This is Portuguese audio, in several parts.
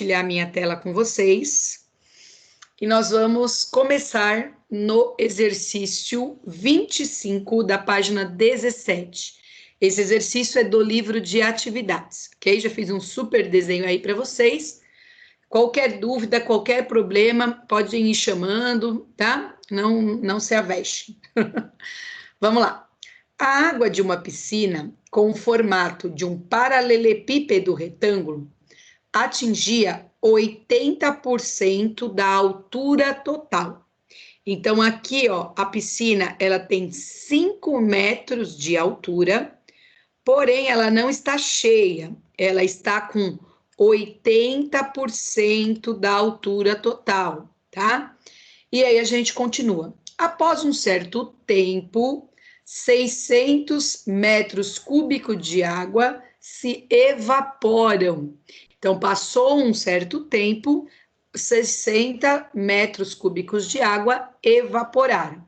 compartilhar minha tela com vocês. E nós vamos começar no exercício 25 da página 17. Esse exercício é do livro de atividades, ok? Já fiz um super desenho aí para vocês. Qualquer dúvida, qualquer problema, podem ir chamando, tá? Não se aveste. Vamos lá. A água de uma piscina com o formato de um paralelepípedo retângulo atingia 80% da altura total. Então, aqui, ó, a piscina, ela tem 5 metros de altura, porém, ela não está cheia, ela está com 80% da altura total, tá? E aí a gente continua. Após um certo tempo, 600 metros cúbicos de água se evaporam. Então, passou um certo tempo, 60 metros cúbicos de água evaporaram.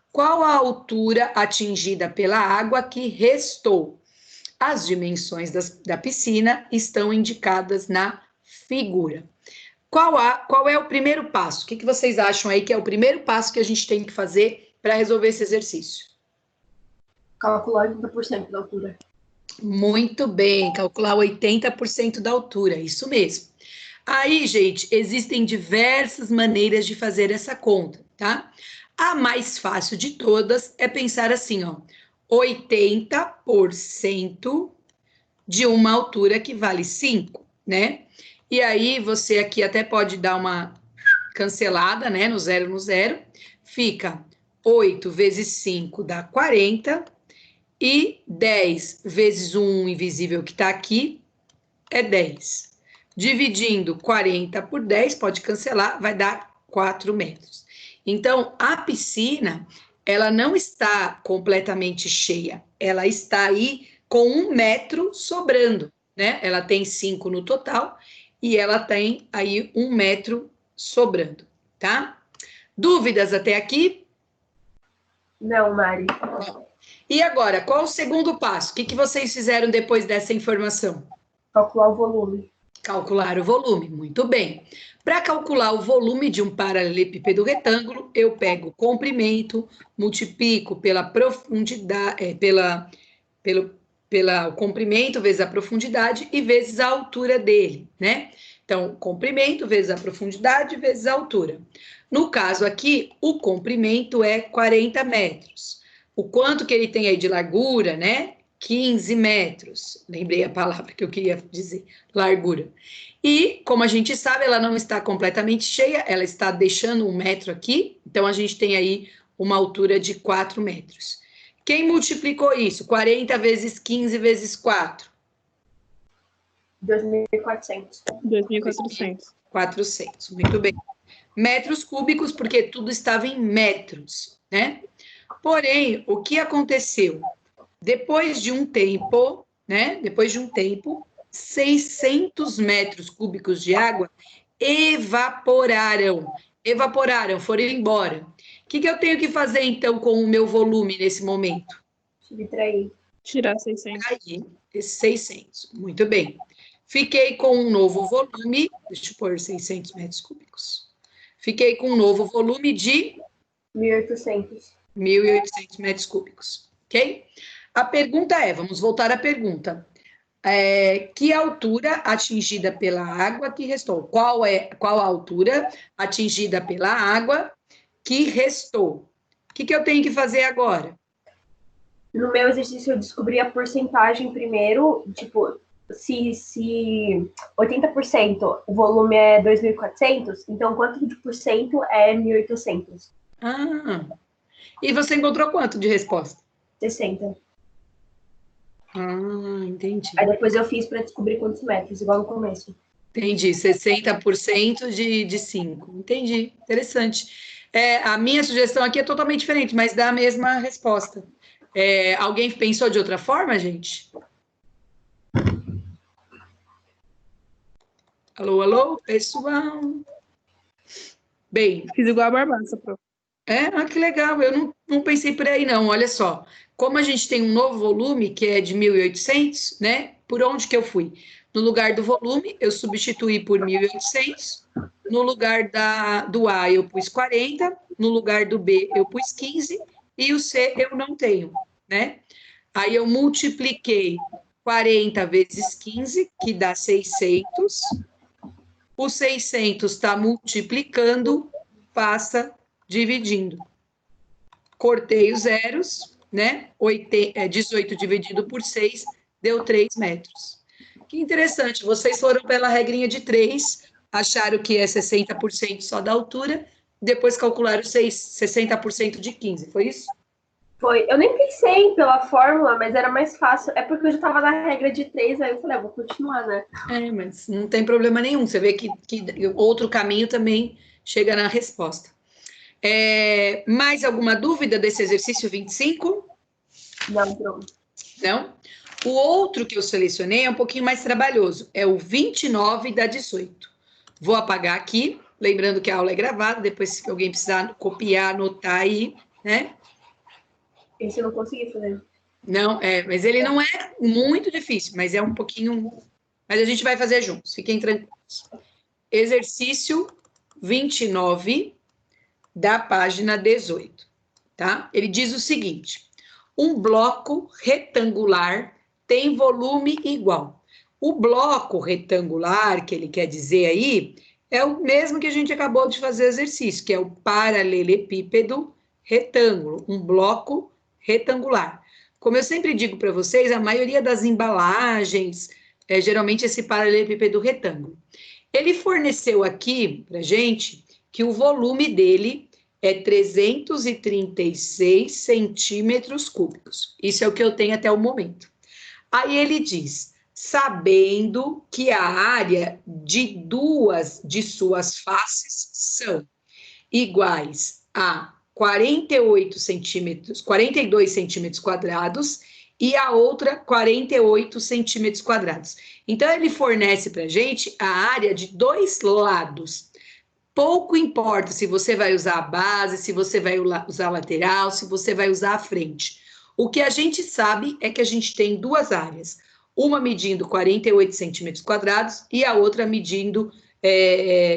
Qual a altura atingida pela água que restou? As dimensões da piscina estão indicadas na figura. Qual é o primeiro passo? O que vocês acham aí que é o primeiro passo que a gente tem que fazer para resolver esse exercício? Calcular 80% da altura. Muito bem, calcular 80% da altura, isso mesmo. Aí, gente, existem diversas maneiras de fazer essa conta, tá? A mais fácil de todas é pensar assim, ó, 80% de uma altura que vale 5, né? E aí, você aqui até pode dar uma cancelada, né, no zero, fica 8 vezes 5 dá 40, e 10 vezes o 1 invisível que está aqui é 10. Dividindo 40 por 10, pode cancelar, vai dar 4 metros. Então, a piscina, ela não está completamente cheia, ela está aí com 1 metro sobrando, né? Ela tem 5 no total e ela tem aí 1 metro sobrando, tá? Dúvidas até aqui? Não, Mari. Não. E agora, qual o segundo passo? O que vocês fizeram depois dessa informação? Calcular o volume. Calcular o volume, muito bem. Para calcular o volume de um paralelepípedo retângulo, eu pego o comprimento, multiplico pela profundidade, pelo comprimento vezes a profundidade e vezes a altura dele, né? Então, comprimento vezes a profundidade vezes a altura. No caso aqui, o comprimento é 40 metros. O quanto que ele tem aí de largura, né? 15 metros. Lembrei a palavra que eu queria dizer, largura. E, como a gente sabe, ela não está completamente cheia, ela está deixando 1 metro aqui, então a gente tem aí uma altura de 4 metros. Quem multiplicou isso? 40 vezes 15 vezes 4? 2.400. 2.400. 400, muito bem. Metros cúbicos, porque tudo estava em metros, né? Porém, o que aconteceu? Depois de um tempo, né? Depois de um tempo, 600 metros cúbicos de água evaporaram. Evaporaram, foram embora. O que eu tenho que fazer, então, com o meu volume nesse momento? Subtrair. Tirar 600. Aí, esses 600. Muito bem. Fiquei com um novo volume, deixa eu pôr 600 metros cúbicos. Fiquei com um novo volume de 1.800. 1.800 metros cúbicos, ok? A pergunta é, vamos voltar à pergunta. Que altura atingida pela água que restou? Qual a altura atingida pela água que restou? O que eu tenho que fazer agora? No meu exercício, eu descobri a porcentagem primeiro, tipo, se 80% o volume é 2.400, então quanto de por cento é 1.800? Ah, e você encontrou quanto de resposta? 60. Ah, entendi. Aí depois eu fiz para descobrir quantos metros, igual no começo. Entendi, 60% de 5. Entendi, interessante. A minha sugestão aqui é totalmente diferente, mas dá a mesma resposta. Alguém pensou de outra forma, gente? Alô, alô, pessoal? Bem... Fiz igual a Barbassa, prof. Que legal, eu não pensei por aí não, olha só. Como a gente tem um novo volume, que é de 1.800, né? Por onde que eu fui? No lugar do volume, eu substituí por 1.800. No lugar do A, eu pus 40. No lugar do B, eu pus 15. E o C, eu não tenho, né? Aí, eu multipliquei 40 vezes 15, que dá 600. O 600 está multiplicando, passa dividindo. Cortei os zeros, né? 18 dividido por 6 deu 3 metros. Que interessante, vocês foram pela regrinha de 3, acharam que é 60% só da altura, depois calcularam 60% de 15, foi isso? Foi. Eu nem pensei pela fórmula, mas era mais fácil. É porque eu já estava na regra de 3, aí eu falei, vou continuar, né? Mas não tem problema nenhum. Você vê que outro caminho também chega na resposta. Mais alguma dúvida desse exercício 25? Não, pronto. Não? O outro que eu selecionei é um pouquinho mais trabalhoso. É o 29 da 18. Vou apagar aqui. Lembrando que a aula é gravada. Depois, se alguém precisar copiar, anotar aí, né? Esse eu não consegui fazer. Não, mas ele não é muito difícil, mas é um pouquinho... Mas a gente vai fazer juntos, fiquem tranquilos. Exercício 29 da página 18, tá? Ele diz o seguinte: um bloco retangular tem volume igual. O bloco retangular, que ele quer dizer aí, é o mesmo que a gente acabou de fazer exercício, que é o paralelepípedo retângulo, um bloco retangular. Como eu sempre digo para vocês, a maioria das embalagens é geralmente esse paralelepípedo retângulo. Ele forneceu aqui para gente que o volume dele é 336 centímetros cúbicos. Isso é o que eu tenho até o momento. Aí ele diz, sabendo que a área de duas de suas faces são iguais a 42 centímetros quadrados e a outra 48 centímetros quadrados. Então, ele fornece para a gente a área de dois lados. Pouco importa se você vai usar a base, se você vai usar a lateral, se você vai usar a frente. O que a gente sabe é que a gente tem duas áreas, uma medindo 48 centímetros quadrados e a outra medindo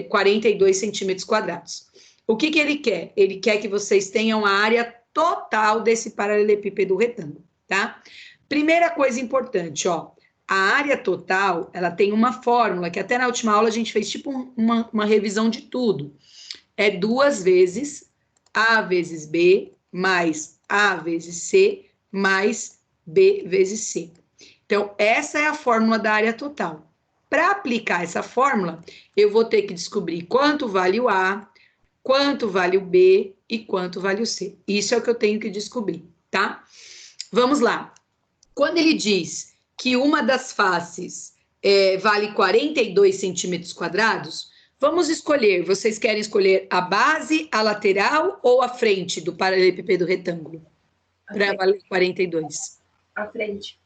42 centímetros quadrados. O que ele quer? Ele quer que vocês tenham a área total desse paralelepípedo retângulo, tá? Primeira coisa importante, ó, a área total, ela tem uma fórmula, que até na última aula a gente fez tipo uma revisão de tudo. É 2 vezes A vezes B, mais A vezes C, mais B vezes C. Então, essa é a fórmula da área total. Para aplicar essa fórmula, eu vou ter que descobrir quanto vale o A, quanto vale o B e quanto vale o C. Isso é o que eu tenho que descobrir, tá? Vamos lá. Quando ele diz que uma das faces vale 42 centímetros quadrados, vamos escolher. Vocês querem escolher a base, a lateral ou a frente do paralelepípedo retângulo? Para valer 42. A frente.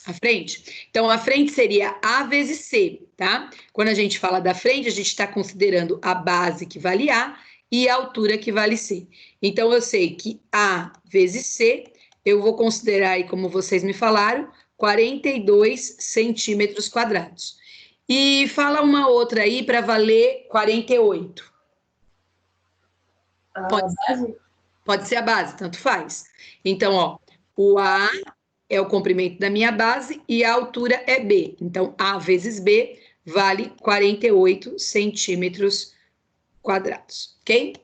A frente? Então, a frente seria A vezes C, tá? Quando a gente fala da frente, a gente está considerando a base que vale A e a altura que vale C. Então, eu sei que A vezes C, eu vou considerar aí, como vocês me falaram, 42 centímetros quadrados. E fala uma outra aí para valer 48. Pode ser a base, tanto faz. Então, ó, o A é o comprimento da minha base e a altura é B. Então, A vezes B vale 48 centímetros quadrados, ok?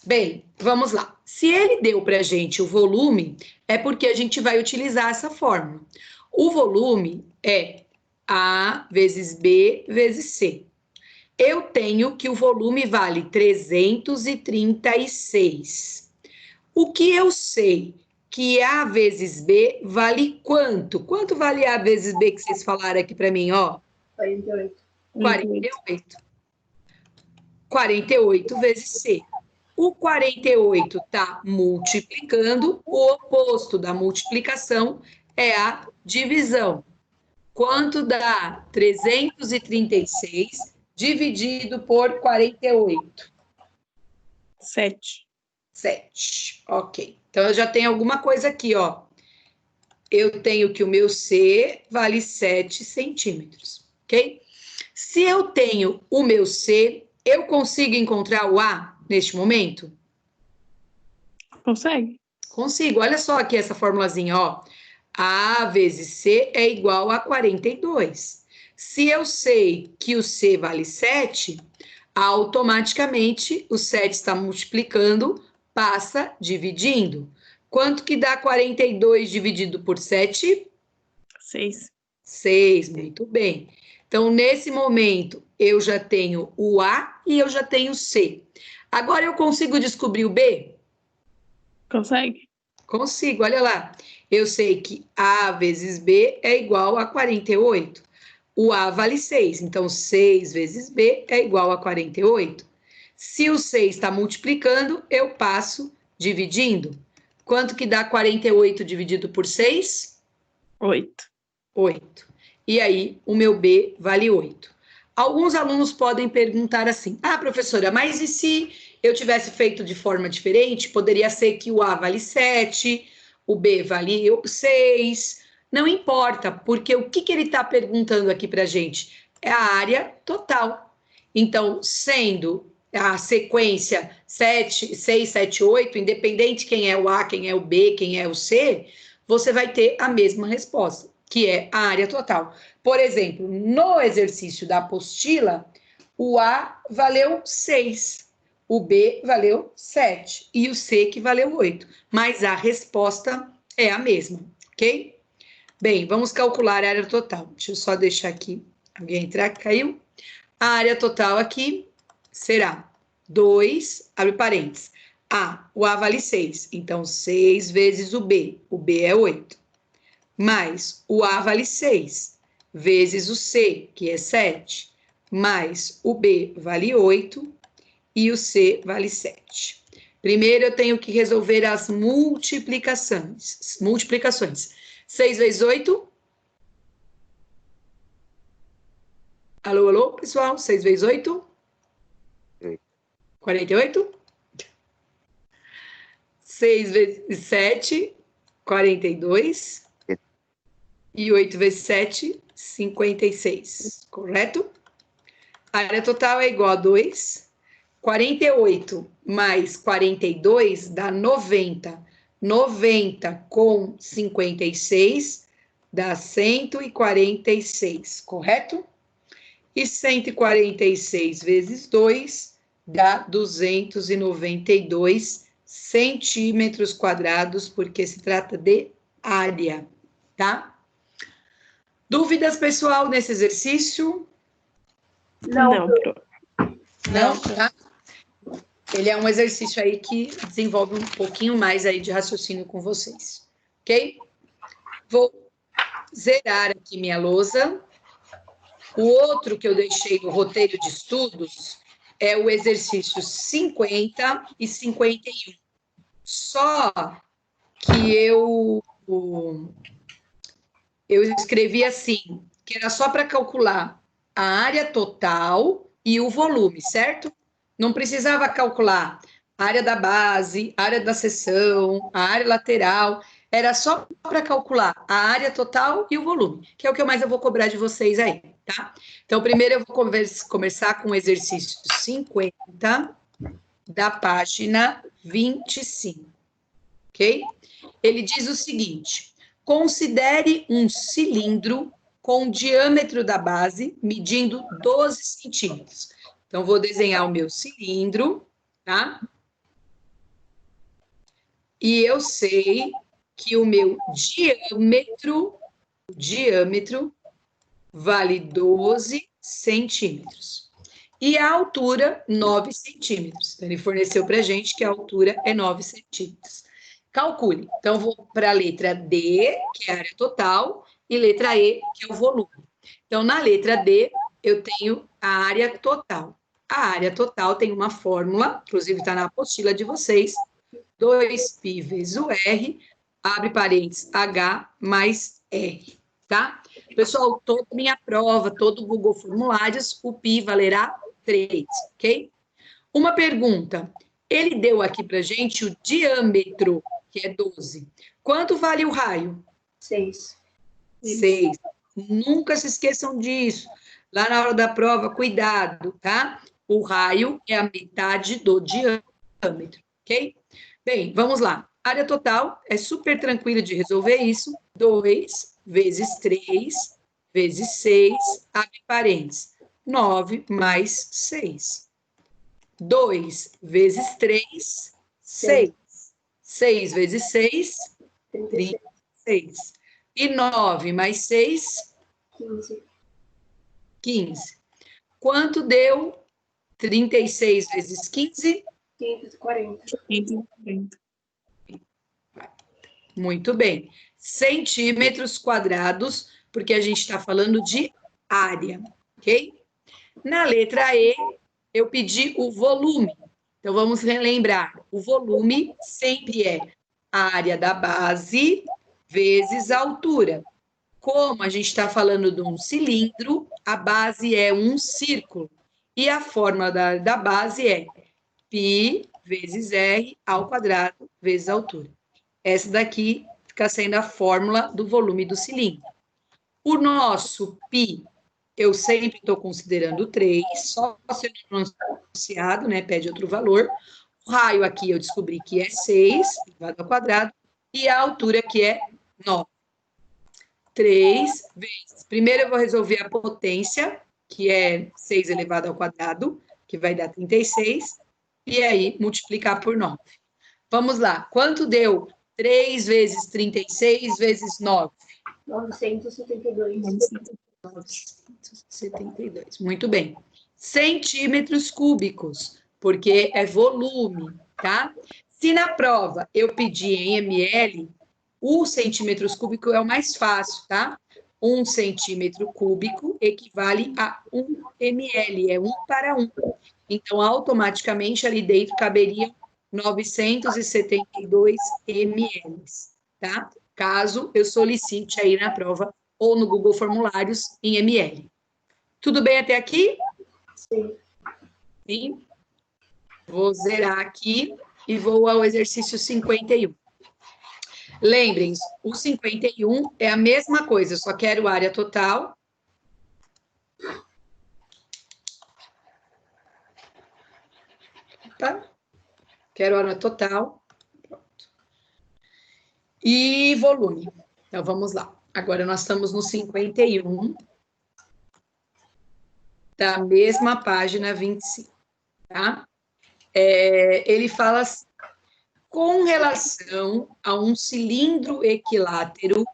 Bem, vamos lá. Se ele deu para a gente o volume, é porque a gente vai utilizar essa fórmula. O volume é A vezes B vezes C. Eu tenho que o volume vale 336. O que eu sei? Que A vezes B vale quanto? Quanto vale A vezes B que vocês falaram aqui para mim, ó? 48. 48. 48 vezes C. O 48 está multiplicando, o oposto da multiplicação é a divisão. Quanto dá 336 dividido por 48? 7. 7. Ok. Então, eu já tenho alguma coisa aqui, ó. Eu tenho que o meu C vale 7 centímetros. ok? Se eu tenho o meu C, eu consigo encontrar o A neste momento? Consegue? Consigo. Olha só aqui essa formulazinha, ó. A vezes C é igual a 42. Se eu sei que o C vale 7, automaticamente o 7 está multiplicando, passa dividindo. Quanto que dá 42 dividido por 7? 6. 6, muito bem. Então, nesse momento, eu já tenho o A e eu já tenho o C. Agora eu consigo descobrir o B? Consegue? Consigo, olha lá. Eu sei que A vezes B é igual a 48. O A vale 6, então 6 vezes B é igual a 48. Se o 6 está multiplicando, eu passo dividindo. Quanto que dá 48 dividido por 6? 8. 8. E aí, o meu B vale 8. Alguns alunos podem perguntar assim: ah, professora, mas e se eu tivesse feito de forma diferente? Poderia ser que o A vale 7, o B vale 6. Não importa, porque o que ele está perguntando aqui para a gente? É a área total. Então, sendo a sequência 7, 6, 7, 8, independente quem é o A, quem é o B, quem é o C, você vai ter a mesma resposta, que é a área total. Por exemplo, no exercício da apostila, o A valeu 6, o B valeu 7 e o C que valeu 8, mas a resposta é a mesma, ok? Bem, vamos calcular a área total. Deixa eu só deixar aqui, alguém entrar, caiu. A área total aqui será 2, abre parênteses, o A vale 6, então 6 vezes o B é 8, mais o A vale 6, vezes o C, que é 7, mais o B vale 8 e o C vale 7. Primeiro eu tenho que resolver as multiplicações. 6 vezes 8. Alô, alô, pessoal? 6 vezes 8? 48? 6 vezes 7, 42. E 8 vezes 7, 56. Correto? A área total é igual a 2. 48 mais 42 dá 90. 90 com 56 dá 146, correto? E 146 vezes 2 dá 292 centímetros quadrados, porque se trata de área, tá? Dúvidas, pessoal, nesse exercício? Não, pro. Não, tá? Ele é um exercício aí que desenvolve um pouquinho mais aí de raciocínio com vocês, ok? Vou zerar aqui minha lousa. O outro que eu deixei no roteiro de estudos é o exercício 50 e 51. Só que eu escrevi assim, que era só para calcular a área total e o volume, certo? Não precisava calcular a área da base, a área da seção, a área lateral, era só para calcular a área total e o volume, que é o que mais eu vou cobrar de vocês aí, tá? Então, primeiro eu vou começar com o exercício 50 da página 25, ok? Ele diz o seguinte: considere um cilindro com o diâmetro da base medindo 12 centímetros. Então, vou desenhar o meu cilindro, tá? E eu sei que o meu diâmetro vale 12 centímetros. E a altura, 9 centímetros. Então, ele forneceu para a gente que a altura é 9 centímetros. Calcule. Então, vou para a letra D, que é a área total, e letra E, que é o volume. Então, na letra D, eu tenho a área total. A área total tem uma fórmula, inclusive está na apostila de vocês, 2π vezes o R, abre parênteses, H mais R, tá? Pessoal, toda minha prova, todo o Google Formulários, o π valerá 3, ok? Uma pergunta, ele deu aqui para gente o diâmetro, que é 12. Quanto vale o raio? 6. 6. Nunca se esqueçam disso. Lá na hora da prova, cuidado, tá? O raio é a metade do diâmetro, ok? Bem, vamos lá. Área total é super tranquilo de resolver isso. 2 vezes 3 vezes 6, abre parênteses. 9 mais 6. 2 vezes 3, 6. 6 vezes 6, 36. E 9 mais 6, 15. Quanto deu 36 vezes 15? 540. 540. Muito bem. Centímetros quadrados, porque a gente está falando de área, ok? Na letra E, eu pedi o volume. Então, vamos relembrar. O volume sempre é a área da base vezes a altura. Como a gente está falando de um cilindro, a base é um círculo. E a fórmula da base é π vezes r ao quadrado vezes a altura. Essa daqui fica sendo a fórmula do volume do cilindro. O nosso π, eu sempre estou considerando 3, só se não pronunciado, né, pede outro valor. O raio aqui eu descobri que é 6, elevado ao quadrado, e a altura que é 9. 3 vezes. Primeiro eu vou resolver a potência, que é 6 elevado ao quadrado, que vai dar 36, e aí multiplicar por 9. Vamos lá. Quanto deu 3 vezes 36 vezes 9? 972. 972. Muito bem. Centímetros cúbicos, porque é volume, tá? Se na prova eu pedir em ml, o centímetros cúbico é o mais fácil, tá? 1 centímetro cúbico equivale a 1 ml, é 1 para 1. Então, automaticamente, ali dentro caberia 972 ml, tá? Caso eu solicite aí na prova ou no Google Formulários em ml. Tudo bem até aqui? Sim. Sim. Vou zerar aqui e vou ao exercício 51. Lembrem-se, o 51 é a mesma coisa, eu só quero área total. Tá? Quero área total. Pronto. E volume. Então, vamos lá. Agora, nós estamos no 51, da mesma página 25, tá? Ele fala assim, com relação a um cilindro equilátero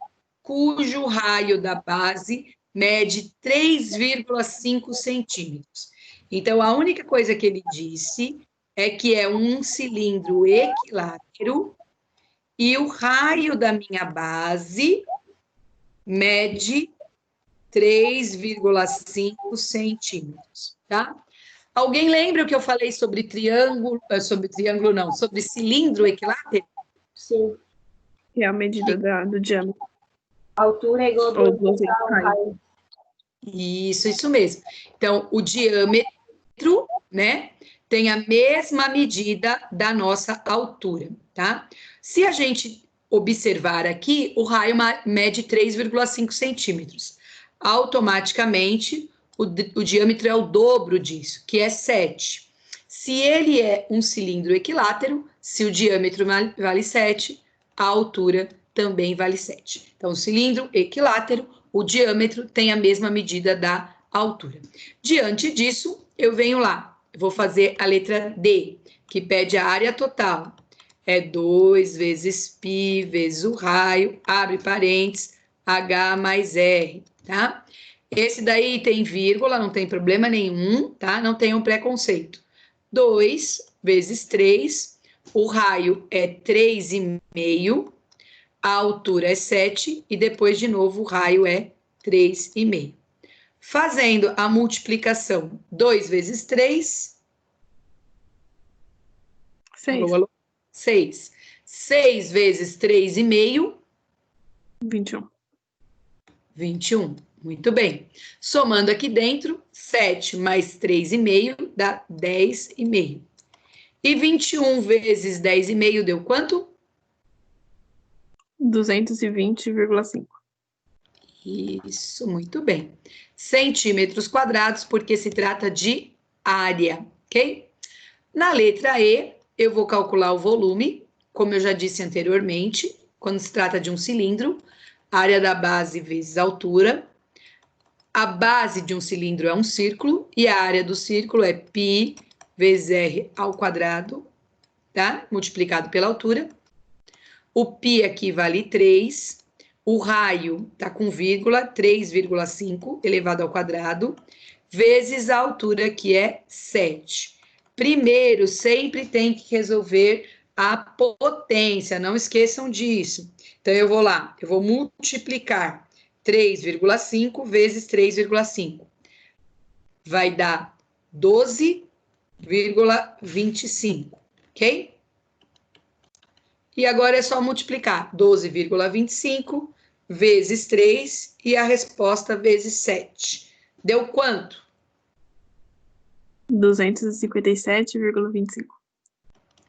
cujo raio da base mede 3,5 centímetros. Então, a única coisa que ele disse é que é um cilindro equilátero e o raio da minha base mede 3,5 centímetros, tá? Alguém lembra o que eu falei sobre triângulo não, sobre cilindro equilátero? Sim. Que é a medida do diâmetro. A altura é igual a Ou 2 do raio. Isso mesmo. Então, o diâmetro, né, tem a mesma medida da nossa altura, tá? Se a gente observar aqui, o raio mede 3,5 centímetros. Automaticamente, o diâmetro é o dobro disso, que é 7. Se ele é um cilindro equilátero, se o diâmetro vale 7, a altura também vale 7. Então, o cilindro equilátero, o diâmetro tem a mesma medida da altura. Diante disso, eu venho lá, eu vou fazer a letra D, que pede a área total. É 2 vezes π vezes o raio, abre parênteses, H mais R, tá? Esse daí tem vírgula, não tem problema nenhum, tá? Não tem um preconceito. 2 vezes 3, o raio é 3,5, a altura é 7 e depois, de novo, o raio é 3,5. Fazendo a multiplicação, 2 vezes 3... 6. Alô, alô? 6. 6 vezes 3,5... 21. 21. Muito bem. Somando aqui dentro, 7 mais 3,5 dá 10,5. E 21 vezes 10,5 deu quanto? 220,5. Isso, muito bem. Centímetros quadrados, porque se trata de área, ok? Na letra E, eu vou calcular o volume, como eu já disse anteriormente, quando se trata de um cilindro, área da base vezes a altura. A base de um cilindro é um círculo e a área do círculo é π vezes r ao quadrado, tá? Multiplicado pela altura. O π aqui vale 3. O raio está com vírgula, 3,5 elevado ao quadrado, vezes a altura, que é 7. Primeiro, sempre tem que resolver a potência, não esqueçam disso. Então, eu vou lá, eu vou multiplicar 3,5 vezes 3,5. Vai dar 12,25, ok? E agora é só multiplicar 12,25 vezes 3 e a resposta vezes 7. Deu quanto? 257,25.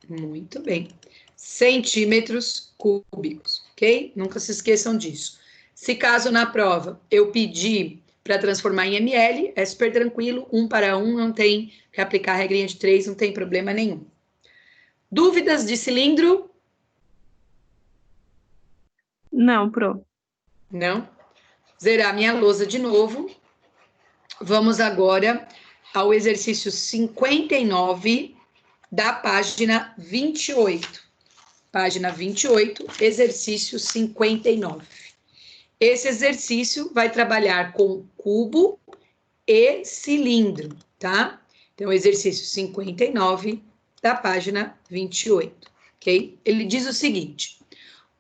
Muito bem. Centímetros cúbicos, ok? Nunca se esqueçam disso. Se caso na prova eu pedir para transformar em ml, é super tranquilo, 1 para 1, não tem que aplicar a regrinha de 3, não tem problema nenhum. Dúvidas de cilindro? Não, Pro. Não? Zerar minha lousa de novo. Vamos agora ao exercício 59 da página 28. Página 28, exercício 59. Esse exercício vai trabalhar com cubo e cilindro, tá? Então, exercício 59 da página 28, ok? Ele diz o seguinte: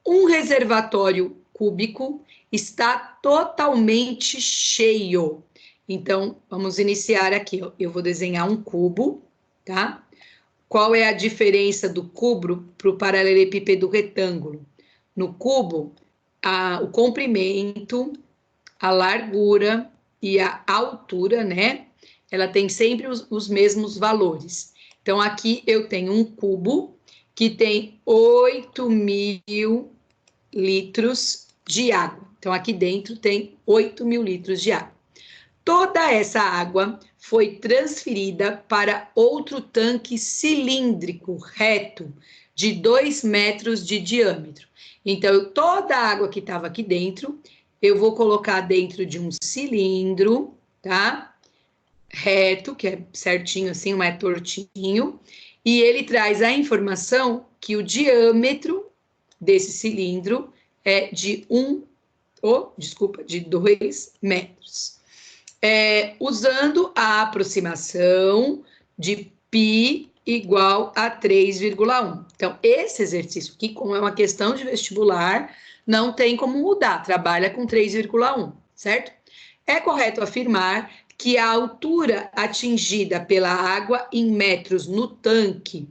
um reservatório cúbico está totalmente cheio. Então, vamos iniciar aqui, ó. Eu vou desenhar um cubo, tá? Qual é a diferença do cubo para o paralelepípedo retângulo? No cubo, o comprimento, a largura e a altura, né? Ela tem sempre os mesmos valores. Então, aqui eu tenho um cubo que tem 8.000 litros de água. Então, aqui dentro tem 8.000 litros de água. Toda essa água foi transferida para outro tanque cilíndrico reto de 2 metros de diâmetro. Então, toda a água que estava aqui dentro, eu vou colocar dentro de um cilindro, tá? Reto, que é certinho assim, não é tortinho. E ele traz a informação que o diâmetro desse cilindro é de 2 metros. Usando a aproximação de π igual a 3,1. Então, esse exercício aqui, como é uma questão de vestibular, não tem como mudar, trabalha com 3,1, certo? É correto afirmar que a altura atingida pela água em metros no tanque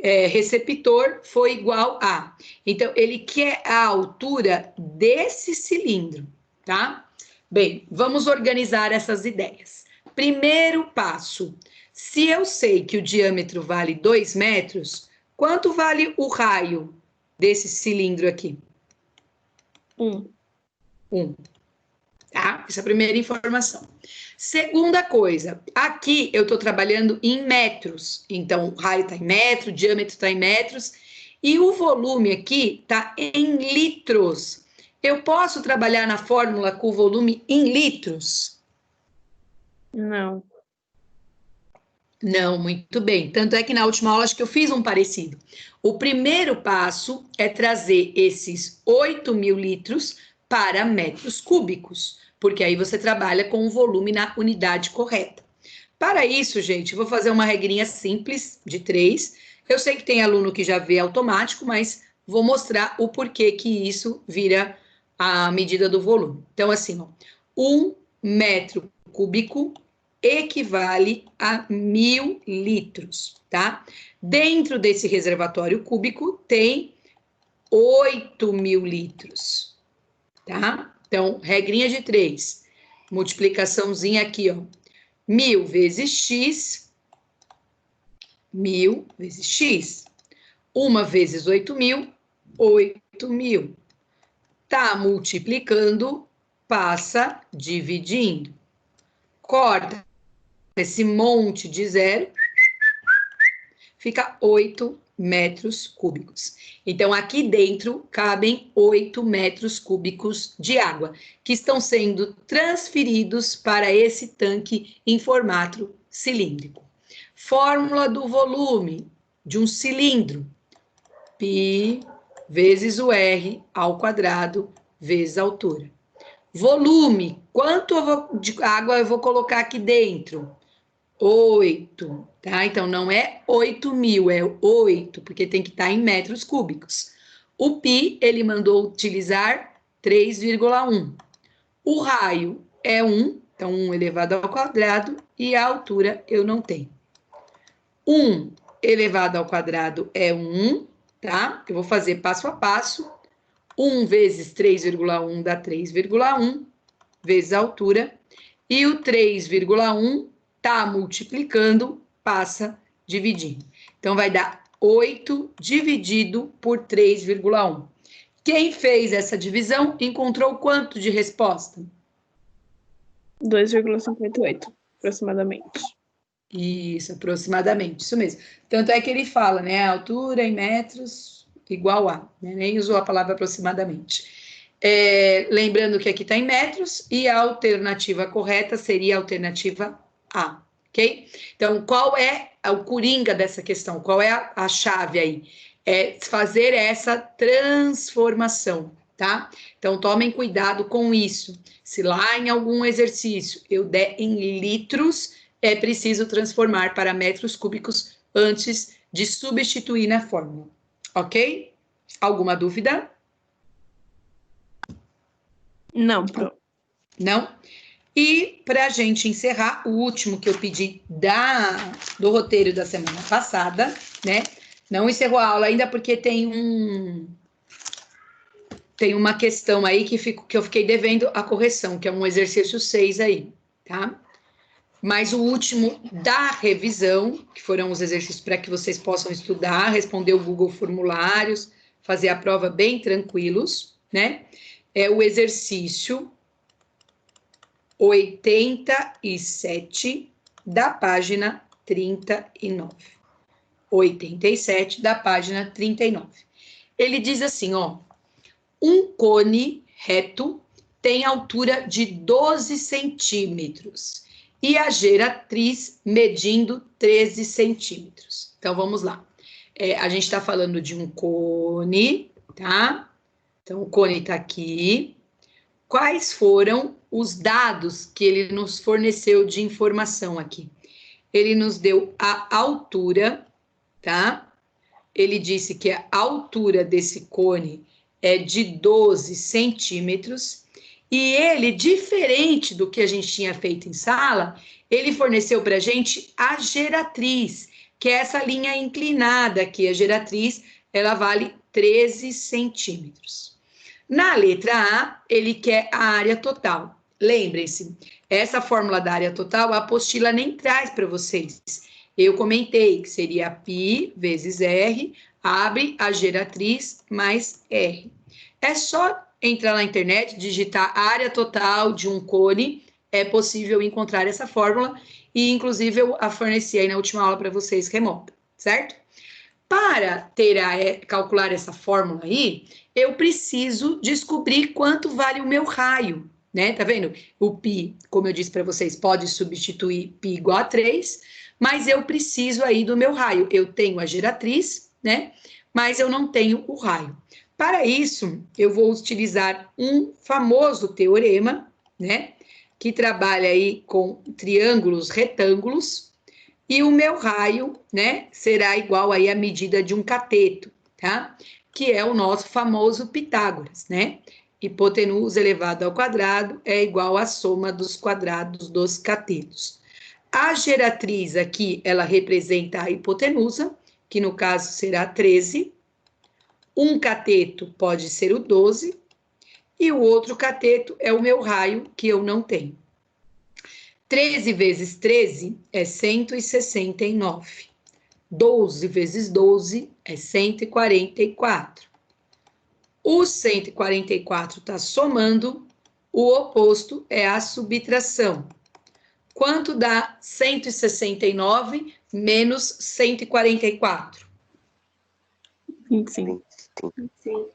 receptor foi igual a... Então, ele quer a altura desse cilindro, tá? Bem, vamos organizar essas ideias. Primeiro passo, se eu sei que o diâmetro vale 2 metros, quanto vale o raio desse cilindro aqui? 1. 1. Tá? Essa é a primeira informação. Segunda coisa, aqui eu estou trabalhando em metros. Então, o raio está em metro, o diâmetro está em metros, e o volume aqui está em litros. Eu posso trabalhar na fórmula com o volume em litros? Não. Não, muito bem. Tanto é que na última aula acho que eu fiz um parecido. O primeiro passo é trazer esses 8.000 litros para metros cúbicos, porque aí você trabalha com o volume na unidade correta. Para isso, gente, vou fazer uma regrinha simples de 3. Eu sei que tem aluno que já vê automático, mas vou mostrar o porquê que isso vira a medida do volume. Então, assim, ó, 1 metro cúbico equivale a 1.000 litros, tá? Dentro desse reservatório cúbico tem 8.000 litros, tá? Então, regrinha de 3, multiplicaçãozinha aqui, ó, 1.000 vezes x, 1.000 vezes x, 1 vezes 8.000, 8.000. Tá multiplicando passa dividindo. Corta esse monte de zero, fica 8 metros cúbicos. Então, aqui dentro cabem 8 metros cúbicos de água, que estão sendo transferidos para esse tanque em formato cilíndrico. Fórmula do volume de um cilindro: π vezes o R ao quadrado vezes a altura. Volume, quanto de água eu vou colocar aqui dentro? 8, tá? Então, não é 8.000, é 8, porque tem que estar em metros cúbicos. O π, ele mandou utilizar 3,1. O raio é 1, então 1 elevado ao quadrado, e a altura eu não tenho. 1 elevado ao quadrado é 1, tá? Eu vou fazer passo a passo. 1 vezes 3,1 dá 3,1, vezes a altura. E o 3,1 tá multiplicando, passa dividindo. Então, vai dar 8 dividido por 3,1. Quem fez essa divisão encontrou quanto de resposta? 2,58, aproximadamente. Isso, aproximadamente, isso mesmo. Tanto é que ele fala, né, a altura em metros igual a, né, nem usou a palavra aproximadamente. Lembrando que aqui está em metros e a alternativa correta seria a alternativa A, ok? Então, qual é o coringa dessa questão? Qual é a chave aí? É fazer essa transformação, tá? Então, tomem cuidado com isso. Se lá em algum exercício eu der em litros, é preciso transformar para metros cúbicos antes de substituir na fórmula, ok? Alguma dúvida? Não, Pro. Não? E para a gente encerrar, o último que eu pedi do roteiro da semana passada, né? Não encerrou a aula ainda porque tem uma questão aí que eu fiquei devendo a correção, que é um exercício 6 aí, tá? Mas o último da revisão, que foram os exercícios para que vocês possam estudar, responder o Google Formulários, fazer a prova bem tranquilos, né? É o exercício 87 da página 39. 87 da página 39. Ele diz assim, ó: um cone reto tem altura de 12 centímetros e a geratriz medindo 13 centímetros. Então, vamos lá. A gente está falando de um cone, tá? Então, o cone está aqui. Quais foram os dados que ele nos forneceu de informação aqui? Ele nos deu a altura, tá? Ele disse que a altura desse cone é de 12 centímetros. E ele, diferente do que a gente tinha feito em sala, ele forneceu para a gente a geratriz, que é essa linha inclinada aqui. A geratriz, ela vale 13 centímetros. Na letra A, ele quer a área total. Lembrem-se, essa fórmula da área total, a apostila nem traz para vocês. Eu comentei que seria π vezes R, abre a geratriz mais R. É só entrar na internet, digitar a área total de um cone, é possível encontrar essa fórmula, e inclusive eu a forneci aí na última aula para vocês remota, certo? Para calcular essa fórmula aí, eu preciso descobrir quanto vale o meu raio, né? Tá vendo? O π, como eu disse para vocês, pode substituir π igual a 3, mas eu preciso aí do meu raio. Eu tenho a geratriz, né? Mas eu não tenho o raio. Para isso, eu vou utilizar um famoso teorema, né? Que trabalha aí com triângulos retângulos, e o meu raio, né, será igual aí à medida de um cateto, tá? Que é o nosso famoso Pitágoras, né? Hipotenusa elevado ao quadrado é igual à soma dos quadrados dos catetos. A geratriz aqui, ela representa a hipotenusa, que no caso será 13. Um cateto pode ser o 12, e o outro cateto é o meu raio, que eu não tenho. 13 vezes 13 é 169. 12 vezes 12 é 144. O 144 está somando, O oposto é a subtração. Quanto dá 169 menos 144? 25. Sim.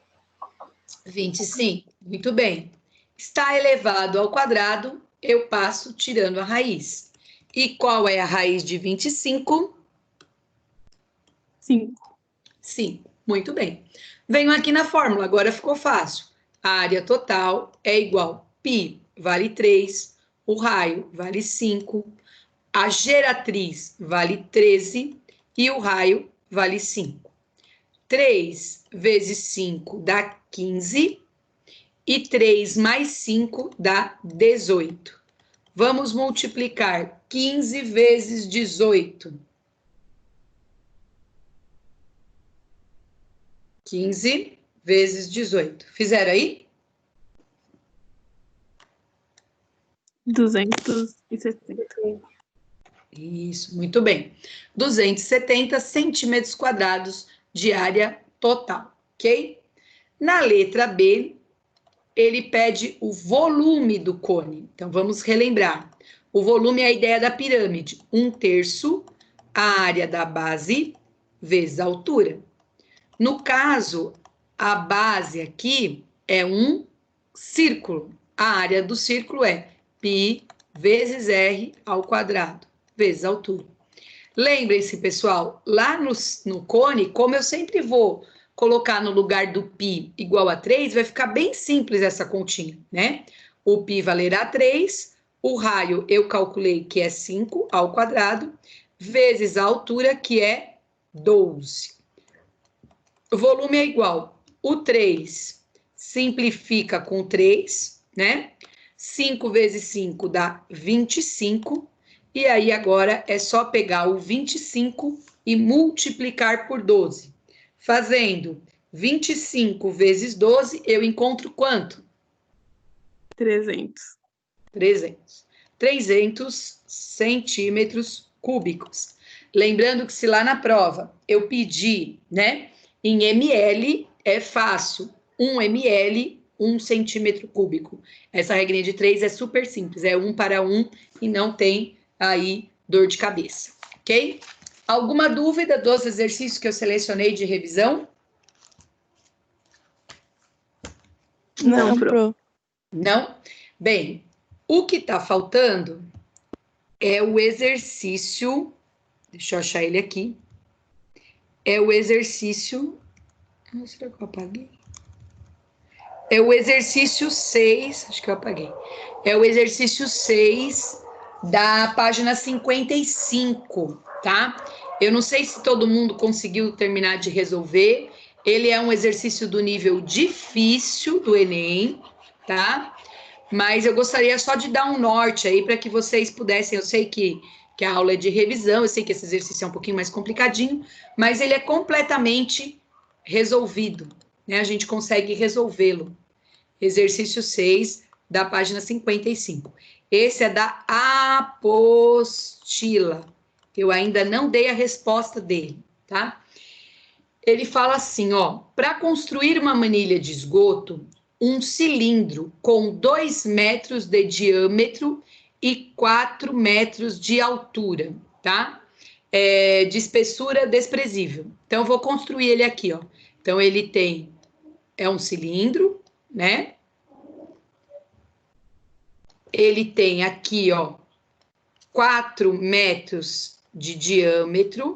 25. Muito bem. Está elevado ao quadrado, eu passo tirando a raiz. E qual é a raiz de 25? 5. 5. Muito bem. Venho aqui na fórmula, agora ficou fácil. A área total é igual π vale 3, o raio vale 5, a geratriz vale 13 e o raio vale 5. 3 vezes 5 dá 15 e 3 mais 5 dá 18. Vamos multiplicar 15 vezes 18. 15 vezes 18. Fizeram aí? 270. Isso, muito bem. 270 centímetros quadrados de área total, ok? Na letra B, ele pede o volume do cone. Então, vamos relembrar. O volume é a ideia da pirâmide. 1/3 a área da base vezes a altura. No caso, a base aqui é um círculo. A área do círculo é π vezes r ao quadrado, vezes a altura. Lembrem-se, pessoal, lá no cone, como eu sempre vou colocar no lugar do π igual a 3, vai ficar bem simples essa continha, né? O π valerá 3, o raio eu calculei que é 5 ao quadrado, vezes a altura, que é 12. O volume é igual. O 3 simplifica com 3, né? 5 vezes 5 dá 25. E aí agora é só pegar o 25 e multiplicar por 12. Fazendo 25 vezes 12, eu encontro quanto? 300. 300. 300 centímetros cúbicos. Lembrando que se lá na prova eu pedir, né, em ml, é fácil. 1 ml, 1 centímetro cúbico. Essa regrinha de 3 é super simples, é 1 para 1 e não tem aí dor de cabeça, ok? Alguma dúvida dos exercícios que eu selecionei de revisão? Não, pro. Não? Bem, o que está faltando é o exercício, deixa eu achar ele aqui, é o exercício, será que eu apaguei? É o exercício 6, acho que eu apaguei, é o exercício 6 da página 55, tá? Eu não sei se todo mundo conseguiu terminar de resolver, ele é um exercício do nível difícil do Enem, tá? Mas eu gostaria só de dar um norte aí para que vocês pudessem, eu sei que a aula é de revisão, eu sei que esse exercício é um pouquinho mais complicadinho, mas ele é completamente resolvido, né? A gente consegue resolvê-lo. Exercício 6, da página 55. Esse é da apostila. Eu ainda não dei a resposta dele, tá? Ele fala assim, ó, para construir uma manilha de esgoto, um cilindro com 2 metros de diâmetro e 4 metros de altura, tá? De espessura desprezível. Então, eu vou construir ele aqui, ó. Então, ele é um cilindro, né? Ele tem aqui, ó, 4 metros de diâmetro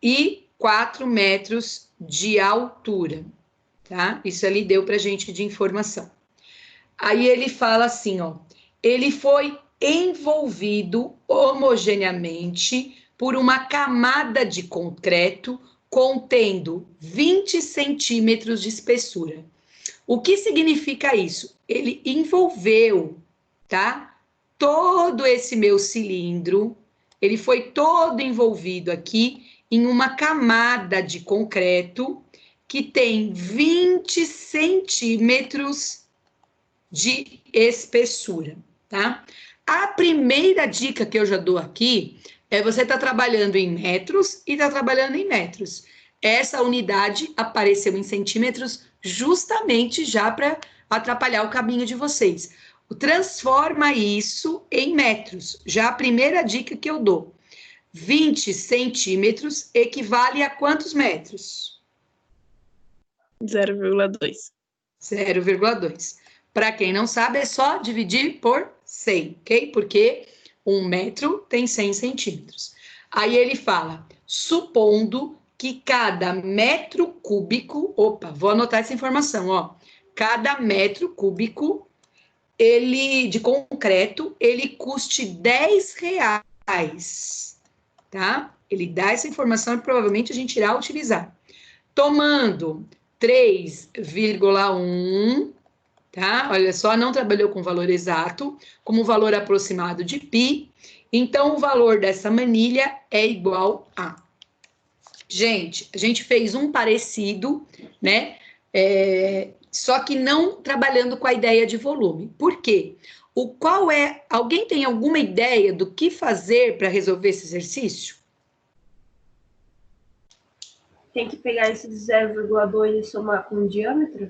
e 4 metros de altura, tá? Isso ali deu pra gente de informação. Aí ele fala assim, ó, ele foi envolvido homogeneamente por uma camada de concreto contendo 20 centímetros de espessura. O que significa isso? Ele envolveu, tá? Todo esse meu cilindro, ele foi todo envolvido aqui em uma camada de concreto que tem 20 centímetros de espessura, tá? A primeira dica que eu já dou aqui é você tá trabalhando em metros e tá trabalhando em metros. Essa unidade apareceu em centímetros justamente já para atrapalhar o caminho de vocês. Transforma isso em metros. Já a primeira dica que eu dou. 20 centímetros equivale a quantos metros? 0,2. 0,2. Para quem não sabe, é só dividir por 100, ok? Porque 1 metro tem 100 centímetros. Aí ele fala, supondo que cada metro cúbico... Opa, vou anotar essa informação, ó. Cada metro cúbico de concreto, ele custe R$10, tá? Ele dá essa informação e provavelmente a gente irá utilizar. Tomando 3,1, tá? Olha só, não trabalhou com valor exato, como valor aproximado de π. Então, o valor dessa manilha é igual a... Gente, a gente fez um parecido, né? Só que não trabalhando com a ideia de volume. Por quê? Alguém tem alguma ideia do que fazer para resolver esse exercício? Tem que pegar esse 0,2 e somar com o diâmetro?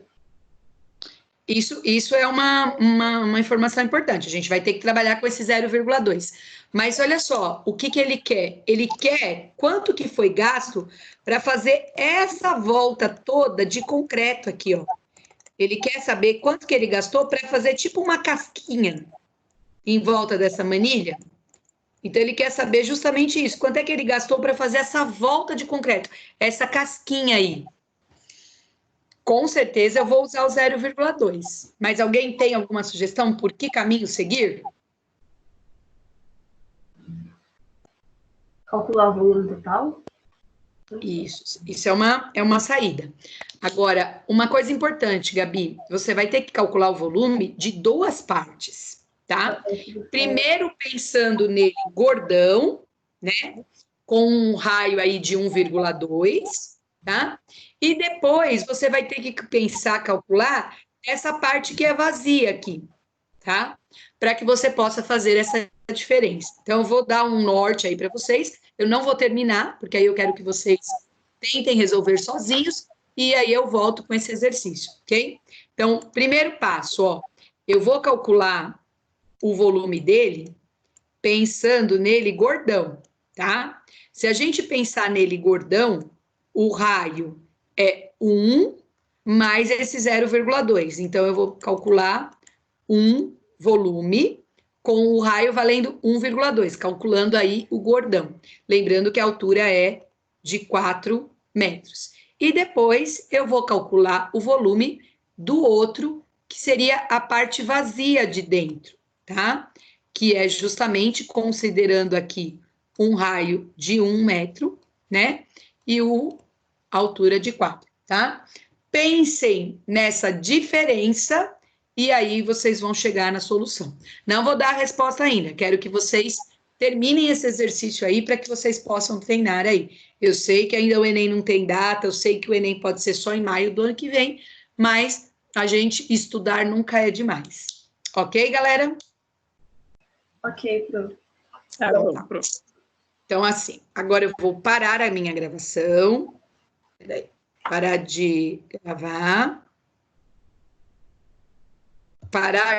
Isso é uma informação importante. A gente vai ter que trabalhar com esse 0,2. Mas olha só, o que ele quer? Ele quer quanto que foi gasto para fazer essa volta toda de concreto aqui, ó. Ele quer saber quanto que ele gastou para fazer tipo uma casquinha em volta dessa manilha. Então, ele quer saber justamente isso. Quanto é que ele gastou para fazer essa volta de concreto? Essa casquinha aí. Com certeza, eu vou usar o 0,2. Mas alguém tem alguma sugestão por que caminho seguir? Calcular o volume total? Isso é uma saída. Agora, uma coisa importante, Gabi, você vai ter que calcular o volume de 2 partes, tá? Primeiro, pensando nele gordão, né? Com um raio aí de 1,2, tá? E depois, você vai ter que calcular essa parte que é vazia aqui, tá? Para que você possa fazer essa diferença. Então, eu vou dar um norte aí para vocês. Eu não vou terminar, porque aí eu quero que vocês tentem resolver sozinhos, e aí eu volto com esse exercício, ok? Então, primeiro passo, ó, eu vou calcular o volume dele pensando nele gordão, tá? Se a gente pensar nele gordão, o raio é 1 mais esse 0,2. Então, eu vou calcular um volume com o raio valendo 1,2, calculando aí o gordão. Lembrando que a altura é de 4 metros. E depois eu vou calcular o volume do outro, que seria a parte vazia de dentro, tá? Que é justamente considerando aqui um raio de 1 metro, né? E a altura de 4, tá? Pensem nessa diferença e aí vocês vão chegar na solução. Não vou dar a resposta ainda, quero que vocês terminem esse exercício aí para que vocês possam treinar aí. Eu sei que ainda o Enem não tem data, eu sei que o Enem pode ser só em maio do ano que vem, mas a gente estudar nunca é demais. Ok, galera? Ok, Pro. Tá bom, Pro. Então, assim, agora eu vou parar a minha gravação. Parar de gravar. Parar